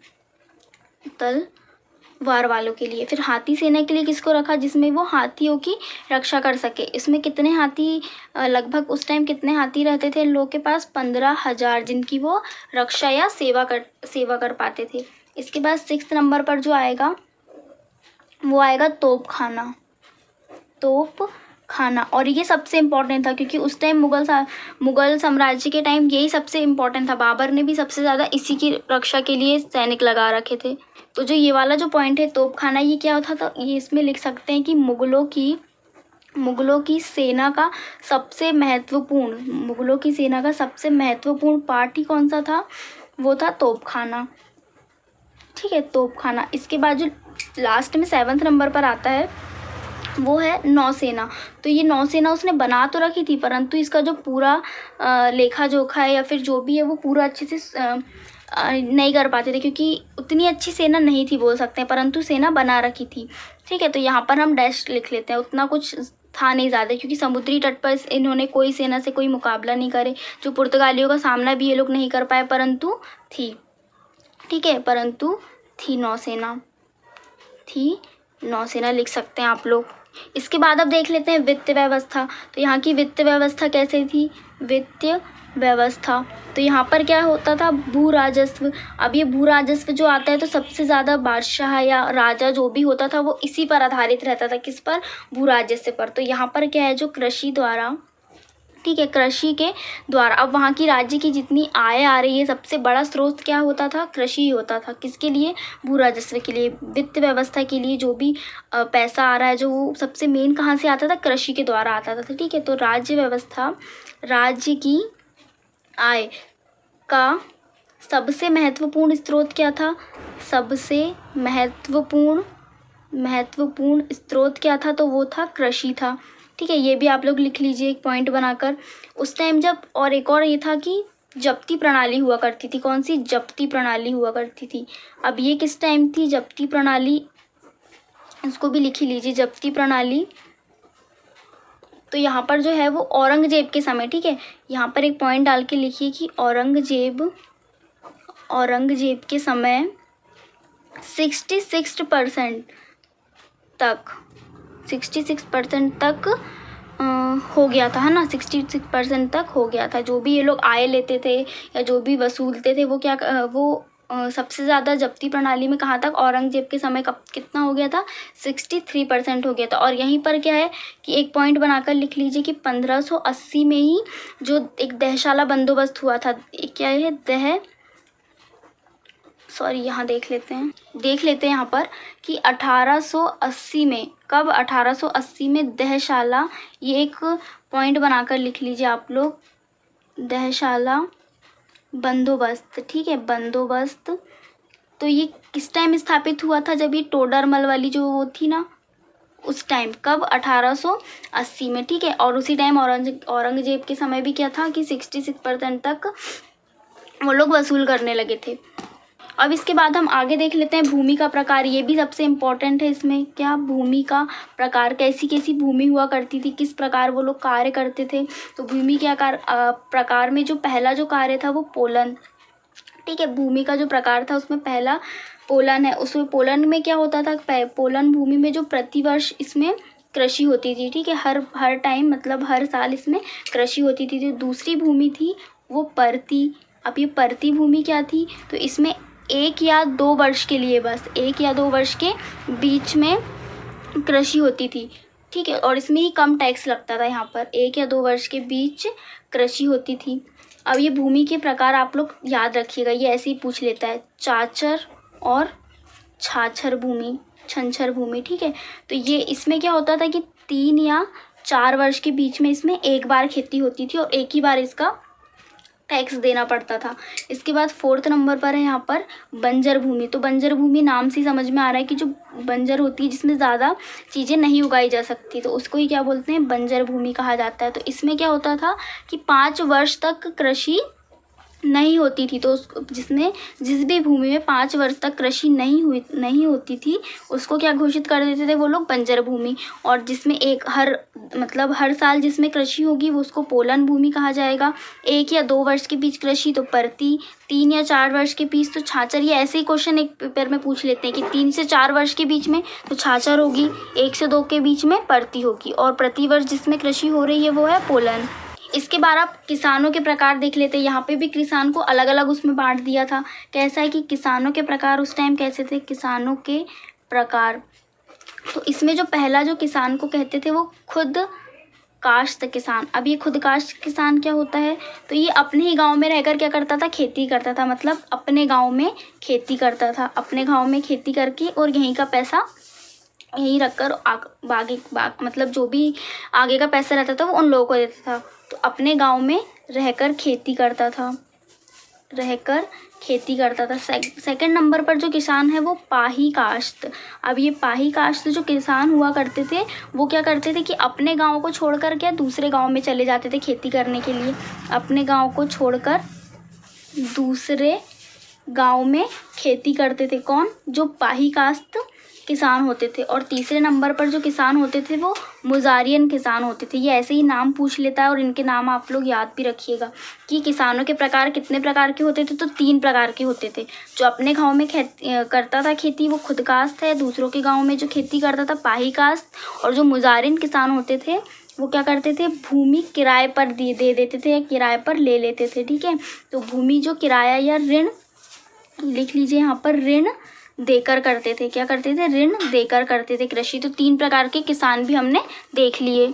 तलवार वालों के लिए। फिर हाथी सेना के लिए किसको रखा? जिसमें वो हाथियों की रक्षा कर सके। इसमें कितने हाथी, लगभग उस टाइम कितने हाथी रहते थे लोग के पास? 15,000, जिनकी वो रक्षा या सेवा कर पाते थे। इसके बाद सिक्स्थ नंबर पर जो आएगा वो आएगा तोपखाना। तोपखाना, और ये सबसे इम्पोर्टेंट था क्योंकि उस टाइम मुगल साम्राज्य के टाइम यही सबसे इम्पोर्टेंट था। बाबर ने भी सबसे ज़्यादा इसी की रक्षा के लिए सैनिक लगा रखे थे। तो जो ये वाला जो पॉइंट है तोपखाना, ये क्या होता था? ये इसमें लिख सकते हैं कि मुगलों की सेना का सबसे महत्वपूर्ण पार्ट ही कौन सा था? वो था तोपखाना, ठीक है, तोपखाना। इसके बाद जो लास्ट में सेवन्थ नंबर पर आता है वो है नौसेना। तो ये नौसेना उसने बना तो रखी थी, परंतु इसका जो पूरा लेखा जोखा है या फिर जो भी है वो पूरा अच्छे से नहीं कर पाते थे, क्योंकि उतनी अच्छी सेना नहीं थी बोल सकते हैं, परंतु सेना बना रखी थी, ठीक है। तो यहाँ पर हम डैश लिख लेते हैं, उतना कुछ था नहीं ज़्यादा, क्योंकि समुद्री तट पर इन्होंने कोई सेना से कोई मुकाबला नहीं करे। जो पुर्तगालियों का सामना भी ये लोग नहीं कर पाए, परंतु थी, ठीक है, परंतु थी नौसेना लिख सकते हैं आप लोग। इसके बाद अब देख लेते हैं वित्त व्यवस्था। तो यहाँ की वित्त व्यवस्था कैसे थी? वित्त व्यवस्था, तो यहाँ पर क्या होता था? भू राजस्व। अब ये भू राजस्व जो आता है तो सबसे ज़्यादा बादशाह या राजा जो भी होता था वो इसी पर आधारित रहता था। किस पर? भू राजस्व पर। तो यहाँ पर क्या है? जो कृषि द्वारा, ठीक है, कृषि के द्वारा अब वहाँ की राज्य की जितनी आय आ रही है सबसे बड़ा स्रोत क्या होता था? कृषि होता था। किसके लिए? भू राजस्व के लिए, वित्त व्यवस्था के लिए। जो भी पैसा आ रहा है जो वो सबसे मेन कहाँ से आता था? कृषि के द्वारा आता था, ठीक है। तो राज्य व्यवस्था, राज्य की आय का सबसे महत्वपूर्ण स्रोत क्या था? सबसे महत्वपूर्ण स्रोत क्या था? तो वो था कृषि था, ठीक है। ये भी आप लोग लिख लीजिए एक पॉइंट बनाकर। उस टाइम जब, और एक और ये था कि जब्ती प्रणाली हुआ करती थी। कौन सी? जब्ती प्रणाली हुआ करती थी। अब ये किस टाइम थी जब्ती प्रणाली? इसको भी लिख ही लीजिए, जब्ती प्रणाली। तो यहाँ पर जो है वो औरंगजेब के समय, ठीक है। यहाँ पर एक पॉइंट डाल के लिखिए कि औरंगजेब के समय 66% तक हो गया था, है ना। 66% तक हो गया था। जो भी ये लोग आय लेते थे या जो भी वसूलते थे वो सबसे ज़्यादा जब्ती प्रणाली में कहाँ तक? औरंगजेब के समय कब कितना हो गया था? 63% हो गया था। और यहीं पर क्या है कि एक पॉइंट बनाकर लिख लीजिए कि 1580 में ही जो एक दहशाला बंदोबस्त हुआ था, क्या है? यहाँ देख लेते हैं यहाँ पर कि 1880 में, कब? 1880 में दहशाला, ये एक पॉइंट बनाकर लिख लीजिए आप लोग, दहशाला बंदोबस्त, ठीक है, बंदोबस्त। तो ये किस टाइम स्थापित हुआ था? जब ये टोडरमल वाली जो वो थी ना, उस टाइम। कब? 1880 में, ठीक है। और उसी टाइम औरंगजेब के समय भी क्या था कि 66% तक वो लोग वसूल करने लगे थे। अब इसके बाद हम आगे देख लेते हैं भूमि का प्रकार। ये भी सबसे इम्पोर्टेंट है इसमें। क्या? भूमि का प्रकार। कैसी कैसी भूमि हुआ करती थी, किस प्रकार वो लोग कार्य करते थे। तो भूमि के प्रकार में जो पहला जो कार्य था वो पोलन। ठीक है, भूमि का जो प्रकार था उसमें पहला पोलन है। उसमें पोलन में क्या होता था, पोलन भूमि में जो प्रतिवर्ष इसमें कृषि होती थी। ठीक है, हर टाइम मतलब हर साल इसमें कृषि होती थी। जो दूसरी भूमि थी वो परती। अब ये परती भूमि क्या थी, तो इसमें 1 या 2 वर्ष के लिए, बस 1 या 2 वर्ष के बीच में कृषि होती थी। ठीक है, और इसमें ही कम टैक्स लगता था। यहाँ पर 1 या 2 वर्ष के बीच कृषि होती थी। अब ये भूमि के प्रकार आप लोग याद रखिएगा, ये ऐसे ही पूछ लेता है, चाचर और छाछर भूमि, छंछर भूमि। ठीक है, तो ये इसमें क्या होता था कि 3 या 4 वर्ष के बीच में इसमें एक बार खेती होती थी और एक ही बार इसका टैक्स देना पड़ता था। इसके बाद 4th नंबर पर है यहाँ पर बंजर भूमि। तो बंजर भूमि नाम से समझ में आ रहा है कि जो बंजर होती है, जिसमें ज़्यादा चीज़ें नहीं उगाई जा सकती, तो उसको ही क्या बोलते हैं, बंजर भूमि कहा जाता है। तो इसमें क्या होता था कि 5 वर्ष तक कृषि नहीं होती थी। तो उस जिस भी भूमि में 5 वर्ष तक कृषि नहीं होती थी, उसको क्या घोषित कर देते थे वो लोग, बंजर भूमि। और जिसमें हर साल जिसमें कृषि होगी वो उसको पोलन भूमि कहा जाएगा। 1 या 2 वर्ष के बीच कृषि तो परती, 3 या 4 वर्ष के बीच तो छाछर। ये ऐसे ही क्वेश्चन एक पेपर में पूछ लेते हैं कि 3 से 4 वर्ष के बीच में तो छाछर होगी, 1 से 2 के बीच में परती होगी, और प्रतिवर्ष जिसमें कृषि हो रही है वो है पोलन। इसके बाद आप किसानों के प्रकार देख लेते हैं। यहाँ पे भी किसान को अलग अलग उसमें बांट दिया था। कैसा है कि किसानों के प्रकार उस टाइम कैसे थे, किसानों के प्रकार। तो इसमें जो पहला जो किसान को कहते थे वो खुद काश्त किसान। अब ये खुद काश्त किसान क्या होता है, तो ये अपने ही गांव में रहकर क्या करता था, खेती करता था। मतलब अपने गांव में खेती करता था, अपने गांव में खेती करके और यहीं का पैसा यहीं रखकर मतलब जो भी आगे का पैसा रहता था वो उन लोगों को देता था। तो अपने गांव में रहकर खेती करता था, सेकंड नंबर पर जो किसान है वो पाही काश्त। अब ये पाही काश्त जो किसान हुआ करते थे वो क्या करते थे कि अपने गांव को छोड़कर क्या दूसरे गांव में चले जाते थे खेती करने के लिए। अपने गांव को छोड़कर दूसरे गांव में खेती करते थे। कौन? जो पाही काश्त किसान होते थे। और तीसरे नंबर पर जो किसान होते थे वो मुजारियन किसान होते थे। ये ऐसे ही नाम पूछ लेता है और इनके नाम आप लोग याद भी रखिएगा कि किसानों के प्रकार कितने प्रकार के होते थे, तो 3 प्रकार के होते थे। जो अपने गांव में करता था खेती वो खुद काश्त है, दूसरों के गांव में जो खेती करता था पाही काश्त, और जो मुजारिन किसान होते थे वो क्या करते थे, भूमि किराए पर दे देते थे या किराए पर ले लेते थे। ठीक है, तो भूमि जो किराया या ऋण, लिख लीजिए यहाँ पर, ऋण देकर करते थे। क्या करते थे? ऋण देकर करते थे कृषि। तो 3 प्रकार के किसान भी हमने देख लिए।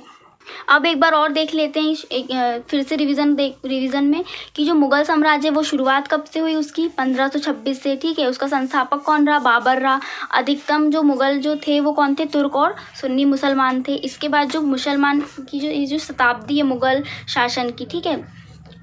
अब एक बार और देख लेते हैं फिर से रिवीजन में कि जो मुगल साम्राज्य वो शुरुआत कब से हुई उसकी, 1526 से। ठीक है, उसका संस्थापक कौन रहा? बाबर रहा। अधिकतम जो मुगल जो थे वो कौन थे? तुर्क और सुन्नी मुसलमान थे। इसके बाद जो मुसलमान की जो शताब्दी है मुगल शासन की, ठीक है,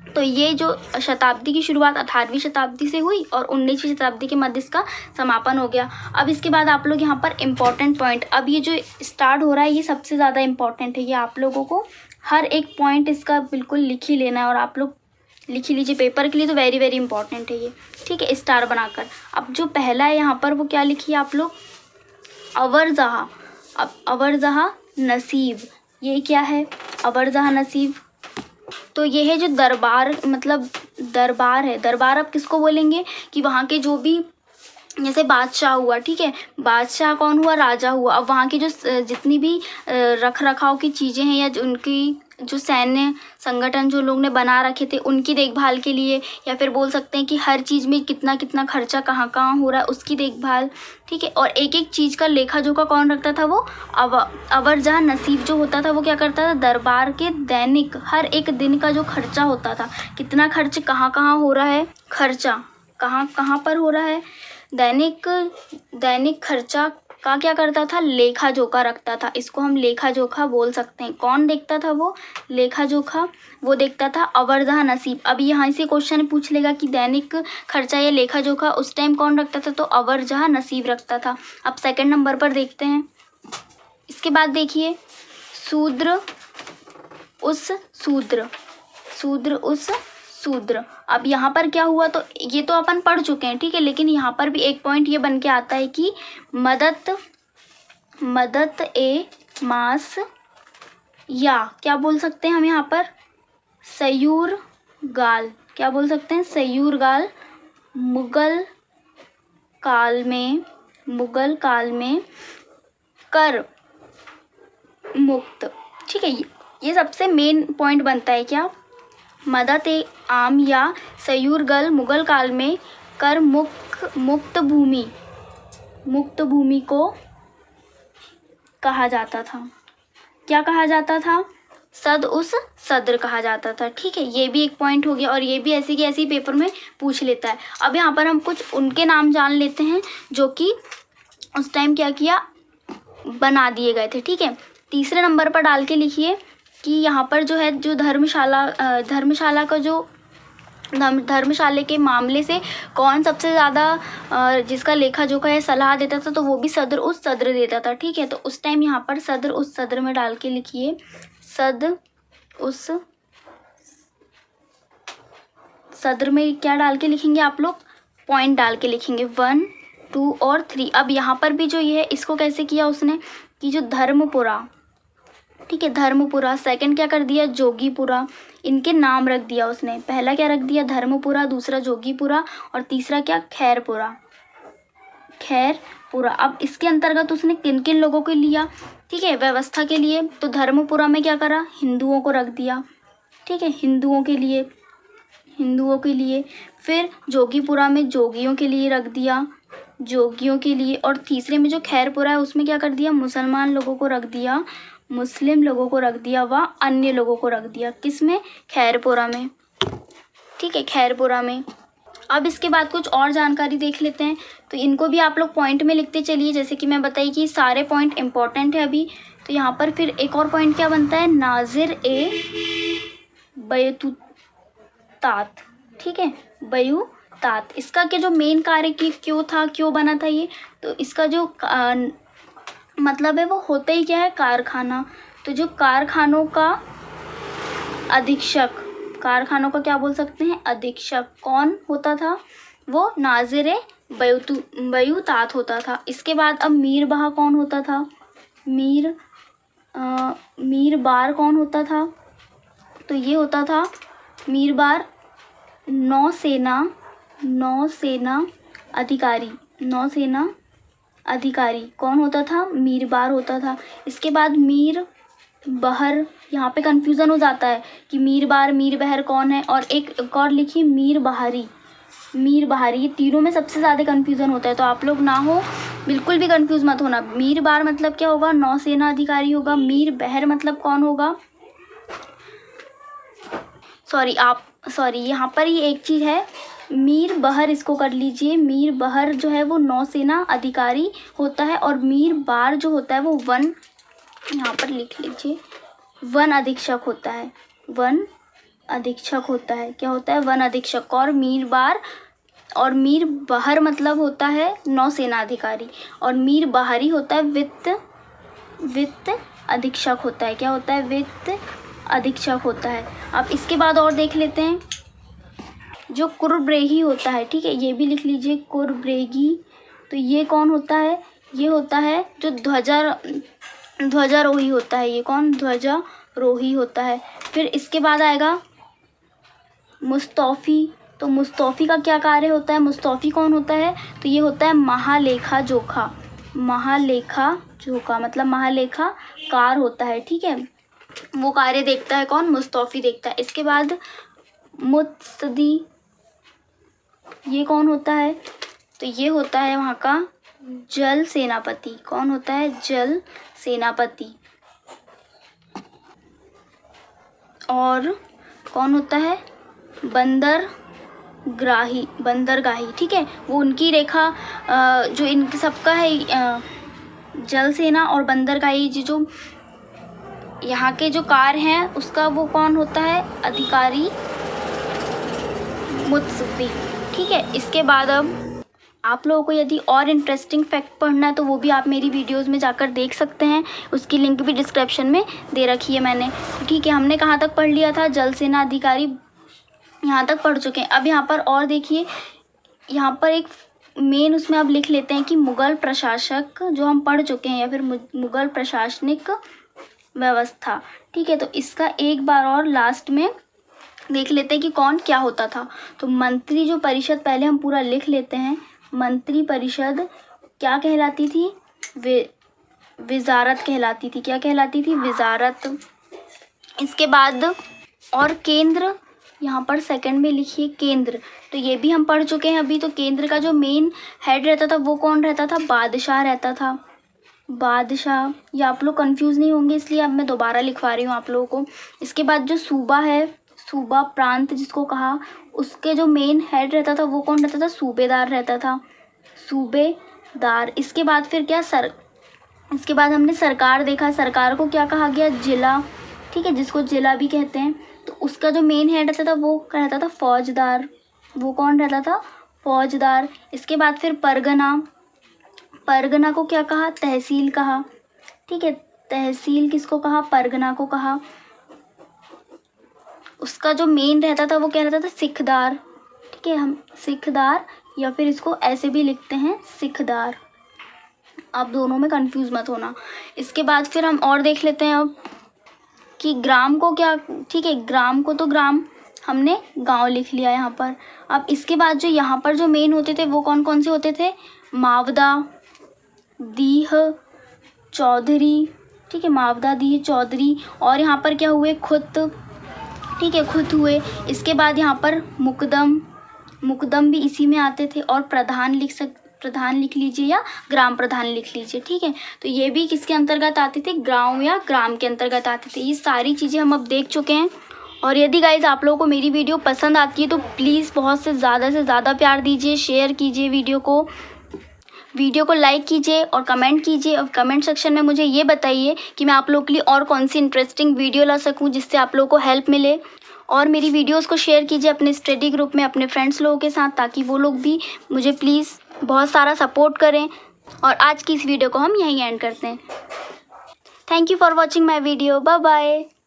तो ये जो शताब्दी की शुरुआत 18वीं शताब्दी से हुई और 19वीं शताब्दी के मध्य इसका समापन हो गया। अब इसके बाद आप लोग यहाँ पर इम्पॉर्टेंट पॉइंट, अब ये जो स्टार्ट हो रहा है ये सबसे ज़्यादा इम्पॉर्टेंट है। ये आप लोगों को हर एक पॉइंट इसका बिल्कुल लिख ही लेना है और आप लोग लिख ही लीजिए पेपर के लिए, तो वेरी वेरी इंपॉर्टेंट है ये। ठीक है, स्टार बनाकर। अब जो पहला है यहाँ पर वो क्या लिखिए आप लोग, अवर जहाँ। अब अवर जहाँ नसीब, ये क्या है? अवर जहाँ नसीब, तो ये है जो दरबार, मतलब दरबार है। दरबार अब किसको बोलेंगे कि वहाँ के जो भी, जैसे बादशाह हुआ, ठीक है, बादशाह कौन हुआ? राजा हुआ। अब वहाँ की जो जितनी भी रख रखाव की चीज़ें हैं या उनकी जो सैन्य संगठन जो लोग ने बना रखे थे उनकी देखभाल के लिए, या फिर बोल सकते हैं कि हर चीज़ में कितना कितना खर्चा कहाँ कहाँ हो रहा है उसकी देखभाल। ठीक है, और एक एक चीज़ का लेखा जोखा कौन रखता था? वो अवर जहाँ नसीब जो होता था वो क्या करता था, दरबार के दैनिक हर एक दिन का जो खर्चा होता था, कितना खर्च कहाँ कहाँ हो रहा है, खर्चा कहाँ कहाँ पर हो रहा है, दैनिक खर्चा का क्या करता था, लेखा जोखा रखता था। इसको हम लेखा जोखा बोल सकते हैं। कौन देखता था? वो लेखा जोखा वो देखता था अवर जहाँ नसीब। अब यहाँ से क्वेश्चन पूछ लेगा कि दैनिक खर्चा या लेखा जोखा उस टाइम कौन रखता था, तो अवर जहाँ नसीब रखता था। अब सेकंड नंबर पर देखते हैं। इसके बाद देखिए शूद्र उस शूद्र। अब यहाँ पर क्या हुआ, तो ये तो अपन पढ़ चुके हैं, ठीक है, लेकिन यहाँ पर भी एक पॉइंट ये बन के आता है कि मदत ए मास, या क्या बोल सकते हैं हम यहाँ पर, सयूर गाल। क्या बोल सकते हैं, सयूर गाल मुगल काल में कर मुक्त। ठीक है, ये सबसे मेन पॉइंट बनता है क्या, मदत ए आम या सयूर गल मुगल काल में कर मुक्त भूमि को कहा जाता था। क्या कहा जाता था, सद्र कहा जाता था। ठीक है, ये भी एक पॉइंट हो गया, और ये भी ऐसी की ऐसी पेपर में पूछ लेता है। अब यहाँ पर हम कुछ उनके नाम जान लेते हैं जो कि उस टाइम क्या किया, बना दिए गए थे। ठीक है, तीसरे नंबर पर डाल के लिखिए कि यहाँ पर जो है, जो धर्मशाला का जो धर्मशाला के मामले से कौन सबसे ज़्यादा जिसका लेखा जोखा है सलाह देता था, तो वो भी सद्र देता था। ठीक है, तो उस टाइम यहाँ पर सद्र में डाल के लिखिए, सद्र में क्या डाल के लिखेंगे आप लोग, पॉइंट डाल के लिखेंगे 1, 2 और 3। अब यहाँ पर भी जो ये है, इसको कैसे किया उसने कि जो धर्मपुरा, ठीक है, धर्मपुरा, सेकंड क्या कर दिया, जोगीपुरा, इनके नाम रख दिया उसने। पहला क्या रख दिया, धर्मपुरा, दूसरा जोगीपुरा, और तीसरा क्या, खैरपुरा। अब इसके अंतर्गत उसने किन किन लोगों को लिया, ठीक है, व्यवस्था के लिए, तो धर्मपुरा में क्या करा, हिंदुओं को रख दिया। ठीक है, हिंदुओं के लिए। फिर जोगीपुरा में जोगियों के लिए रख दिया, और तीसरे में जो खैरपुरा है उसमें क्या कर दिया, मुसलमान लोगों को रख दिया, मुस्लिम लोगों को रख दिया, व अन्य लोगों को रख दिया। किसमें, खैरपुरा में। ठीक है, खैरपुरा में। अब इसके बाद कुछ और जानकारी देख लेते हैं, तो इनको भी आप लोग पॉइंट में लिखते चलिए, जैसे कि मैं बताई कि सारे पॉइंट इंपॉर्टेंट है अभी। तो यहाँ पर फिर एक और पॉइंट क्या बनता है, नाजिर ए बयूतात। ठीक है, बयूतात, इसका क्या जो मेन कार्य की क्यों बना था ये, तो इसका जो मतलब है वो होता ही क्या है, कारखाना। तो जो कारखानों का क्या बोल सकते हैं, अधीक्षक कौन होता था, वो नाजिर बयूतात होता था। इसके बाद अब मीरबाह कौन होता था, मीरबार कौन होता था, तो ये होता था मीरबार नौसेना अधिकारी कौन होता था, मीरबार होता था। इसके बाद मीर बहर, यहाँ पे कंफ्यूजन हो जाता है कि मीरबार मीर बहर कौन है, और एक और लिखिए मीर बहारी। ये तीनों में सबसे ज़्यादा कंफ्यूजन होता है, तो आप लोग ना हो, बिल्कुल भी कंफ्यूज मत होना। मीर बार मतलब क्या होगा, नौसेना अधिकारी होगा। मीर बहर मतलब कौन होगा, सॉरी यहाँ पर ही एक चीज़ है, मीर बहर इसको कर लीजिए। मीर बहर जो है वो नौसेना अधिकारी होता है, और मीर बार जो होता है वो वन, यहाँ पर लिख लीजिए, वन अधीक्षक होता है। क्या होता है, वन अधीक्षक। और मीर बार और मीर बहर मतलब होता है नौसेना अधिकारी, और मीर बहारी होता है वित्त अधीक्षक होता है। क्या होता है, वित्त अधीक्षक होता है। अब इसके बाद और देख लेते हैं, जो कुर्ब्रेगी होता है, ठीक है, ये भी लिख लीजिए, कुर्ब्रेगी। तो ये कौन होता है, ये होता है जो ध्वजारोही होता है। ये कौन, ध्वजारोही होता है। फिर इसके बाद आएगा मुस्तौफी। तो मुस्तौफी का क्या कार्य होता है, मुस्तौफी कौन होता है, तो ये होता है महालेखा जोखा मतलब महालेखाकार होता है। ठीक है, वो कार्य देखता है कौन, मुस्तौफी देखता है। इसके बाद मुत्सदी, ये कौन होता है, तो ये होता है वहाँ का जल सेनापति। कौन होता है, जल सेनापति। और कौन होता है, बंदरगाही। ठीक है, वो उनकी रेखा जो इन सबका है, जल सेना और बंदरगाही जो यहाँ के जो कार्य हैं उसका वो कौन होता है, अधिकारी मुत्सदी। ठीक है, इसके बाद अब आप लोगों को यदि और इंटरेस्टिंग फैक्ट पढ़ना है तो वो भी आप मेरी वीडियोस में जाकर देख सकते हैं, उसकी लिंक भी डिस्क्रिप्शन में दे रखी है मैंने। ठीक है, हमने कहाँ तक पढ़ लिया था, जल सेना अधिकारी यहाँ तक पढ़ चुके हैं। अब यहाँ पर और देखिए, यहाँ पर एक मेन उसमें अब लिख लेते हैं कि मुग़ल प्रशासक, जो हम पढ़ चुके हैं, या फिर मुग़ल प्रशासनिक व्यवस्था। ठीक है, तो इसका एक बार और लास्ट में देख लेते हैं कि कौन क्या होता था। तो मंत्री जो परिषद, पहले हम पूरा लिख लेते हैं। मंत्री परिषद क्या कहलाती थी? विजारत कहलाती थी। क्या कहलाती थी? विजारत। इसके बाद और केंद्र, यहाँ पर सेकंड में लिखिए केंद्र। तो ये भी हम पढ़ चुके हैं अभी। तो केंद्र का जो मेन हेड रहता था वो कौन रहता था? बादशाह रहता था। बादशाह, ये आप लोग कंफ्यूज नहीं होंगे इसलिए अब मैं दोबारा लिखवा रही हूँ आप लोगों को। इसके बाद जो सूबा है, सूबा प्रांत जिसको कहा, उसके जो मेन हेड रहता था वो कौन रहता था? सूबेदार रहता था। सूबेदार। इसके बाद फिर क्या? इसके बाद हमने सरकार देखा। सरकार को क्या कहा गया? जिला। ठीक है, जिसको जिला भी कहते हैं। तो उसका जो मेन हेड रहता था वो क्या रहता था? फौजदार। वो कौन रहता था? फौजदार। इसके बाद फिर परगना। परगना को क्या कहा? तहसील कहा। ठीक है, तहसील किसको कहा? परगना को कहा। उसका जो मेन रहता था वो क्या रहता था? सिखदार। ठीक है, हम सिखदार, या फिर इसको ऐसे भी लिखते हैं सिखदार। आप दोनों में कंफ्यूज मत होना। इसके बाद फिर हम और देख लेते हैं अब कि ग्राम को क्या। ठीक है, ग्राम को तो ग्राम हमने गांव लिख लिया यहाँ पर। अब इसके बाद जो यहाँ पर जो मेन होते थे वो कौन कौन से होते थे? मावदा, दीह, चौधरी। ठीक है, मावदा, दीह, चौधरी। और यहाँ पर क्या हुए? खुत। ठीक है, खुत हुए। इसके बाद यहाँ पर मुकदम, मुकदम भी इसी में आते थे। और प्रधान प्रधान लिख लीजिए या ग्राम प्रधान लिख लीजिए। ठीक है, तो ये भी किसके अंतर्गत आते थे? गांव या ग्राम के अंतर्गत आते थे। ये सारी चीज़ें हम अब देख चुके हैं। और यदि गाइज आप लोगों को मेरी वीडियो पसंद आती है तो प्लीज़ बहुत से ज़्यादा प्यार दीजिए, शेयर कीजिए वीडियो को लाइक कीजिए और कमेंट कीजिए। और कमेंट सेक्शन में मुझे ये बताइए कि मैं आप लोगों के लिए और कौन सी इंटरेस्टिंग वीडियो ला सकूं जिससे आप लोगों को हेल्प मिले। और मेरी वीडियोस को शेयर कीजिए अपने स्टडी ग्रुप में, अपने फ्रेंड्स लोगों के साथ, ताकि वो लोग भी मुझे प्लीज़ बहुत सारा सपोर्ट करें। और आज की इस वीडियो को हम यहीं एंड करते हैं। Thank you for watching my video. Bye bye.